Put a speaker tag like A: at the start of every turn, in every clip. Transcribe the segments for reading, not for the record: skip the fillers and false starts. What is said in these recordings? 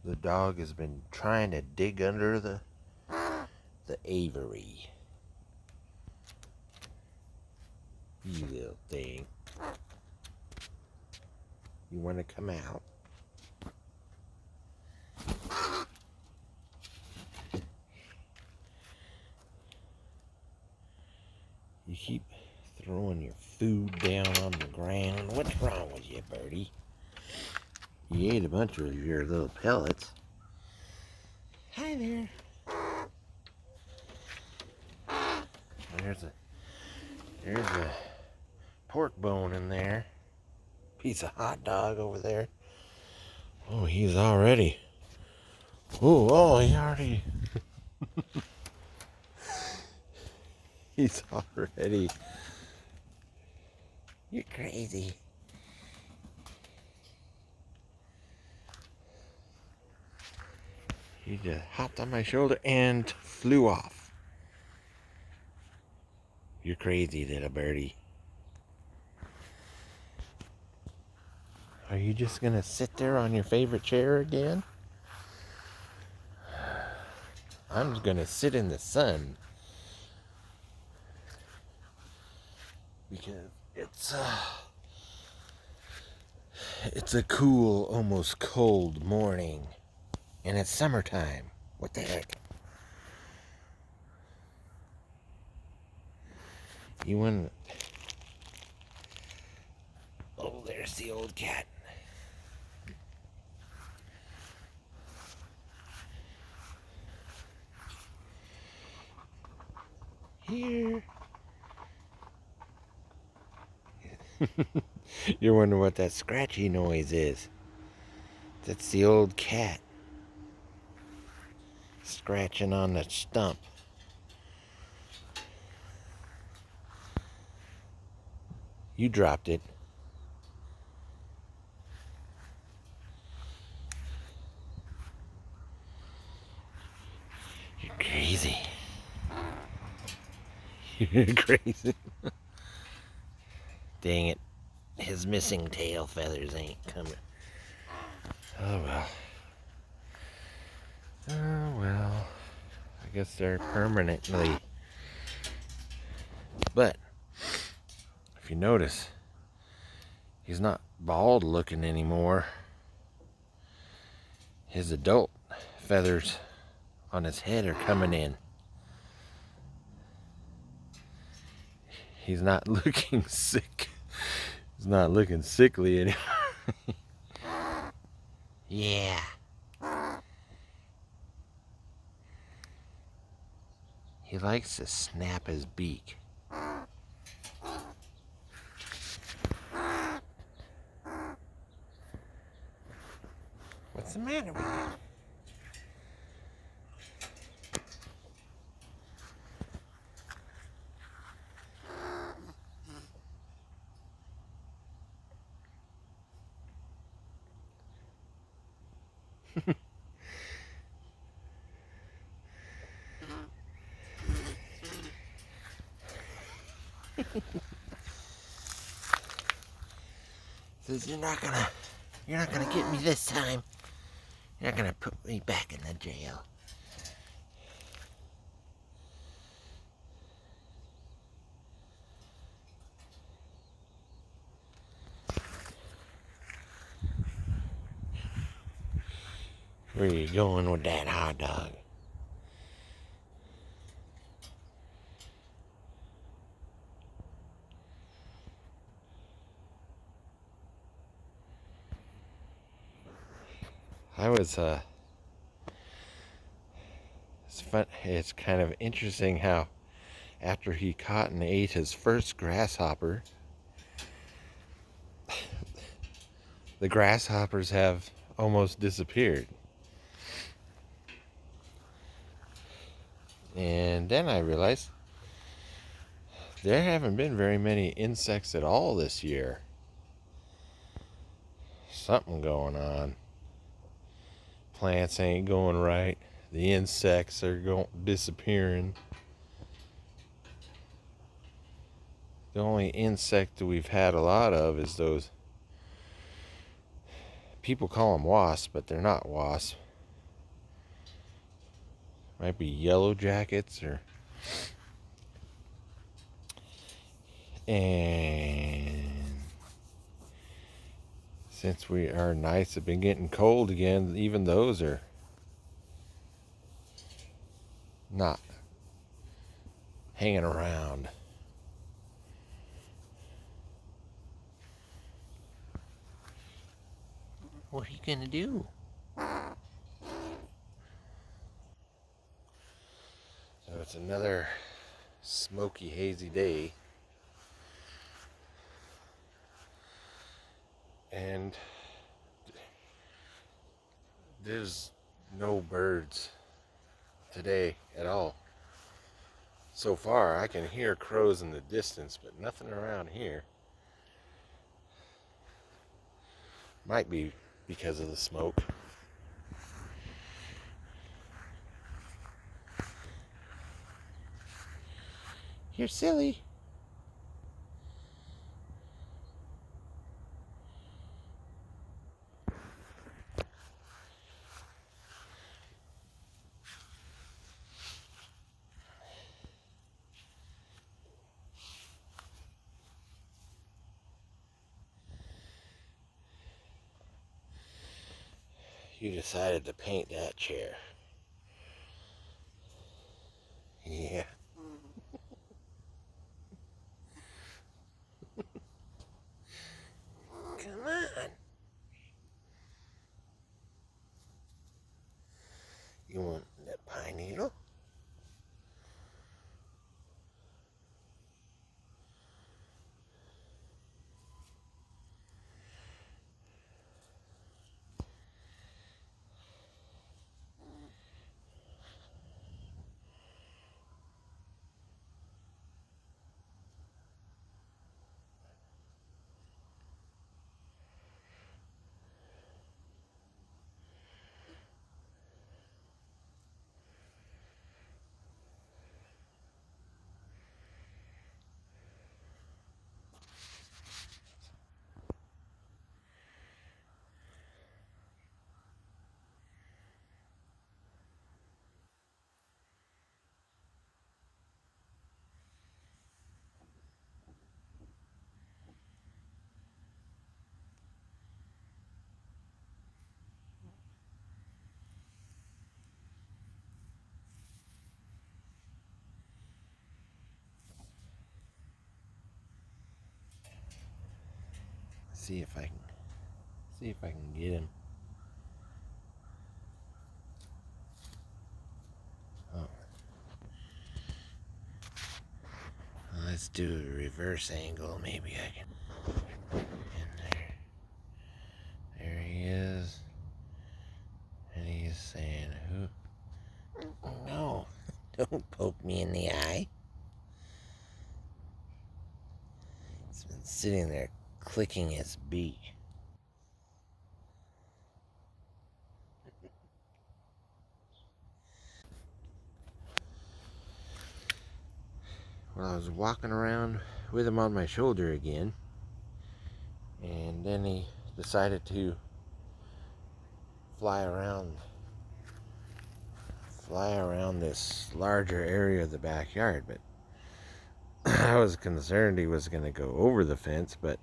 A: The dog has been trying to dig under the aviary. You little thing. You want to come out? You keep throwing your food down on the ground. What's wrong with you, birdie? You ate a bunch of your little pellets. Hi there. There's a pork bone in there. Piece of hot dog over there. Oh, he's already. He already. He's already. You're crazy. He just hopped on my shoulder and flew off. You're crazy, little birdie. Are you just gonna sit there on your favorite chair again? I'm just gonna sit in the sun because it's a cool, almost cold morning, and it's summertime. What the heck? You want? Oh, there's the old cat. Here. You're wondering what that scratchy noise is. That's the old cat scratching on the stump. You dropped it. You're crazy. You're crazy. Dang it. His missing tail feathers ain't coming. Oh well. Oh well. I guess they're permanently. But if you notice, he's not bald looking anymore. His adult feathers on his head are coming in. He's not looking sick. He's not looking sickly anymore. Yeah. He likes to snap his beak. What's the matter with you? Says you're not gonna get me this time. You're not gonna put me back in the jail. Where are you going with that hot dog? It's fun. It's kind of interesting how after he caught and ate his first grasshopper, the grasshoppers have almost disappeared. And then I realized there haven't been very many insects at all this year. Something going on. Plants ain't going right. The insects are disappearing. The only insect that we've had a lot of is those, people call them wasps, but they're not wasps. Might be yellow jackets or... And since our nights have been getting cold again, even those are not hanging around. What are you gonna do? So it's another smoky, hazy day. And there's no birds today at all. So far, I can hear crows in the distance, but nothing around here. Might be because of the smoke. You're silly. You decided to paint that chair. Yeah. Come on. You want that pine needle? See if I can get him. Oh. Let's do a reverse angle. Maybe I can. And there he is. And he's saying, "Who? No, don't poke me in the eye." He's been sitting there clicking his beak. Well, I was walking around with him on my shoulder again, and then he decided to fly around this larger area of the backyard. But I was concerned he was going to go over the fence, but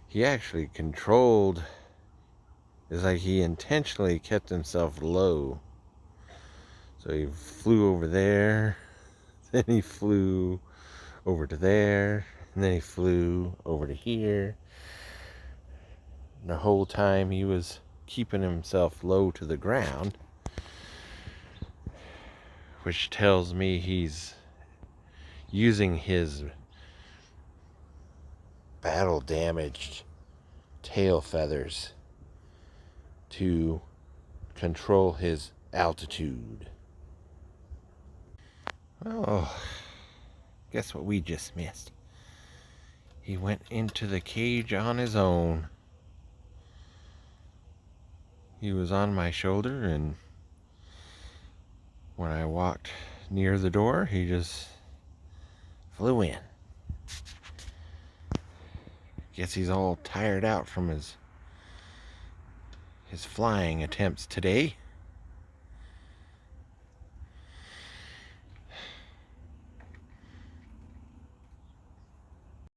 A: he actually controlled. It's like he intentionally kept himself low. So he flew over there, then he flew over to there, and then he flew over to here. And the whole time he was keeping himself low to the ground, which tells me he's using his battle damaged tail feathers to control his altitude. Oh, guess what we just missed? He went into the cage on his own. He was on my shoulder, and when I walked near the door, he just flew in. Guess he's all tired out from his flying attempts today.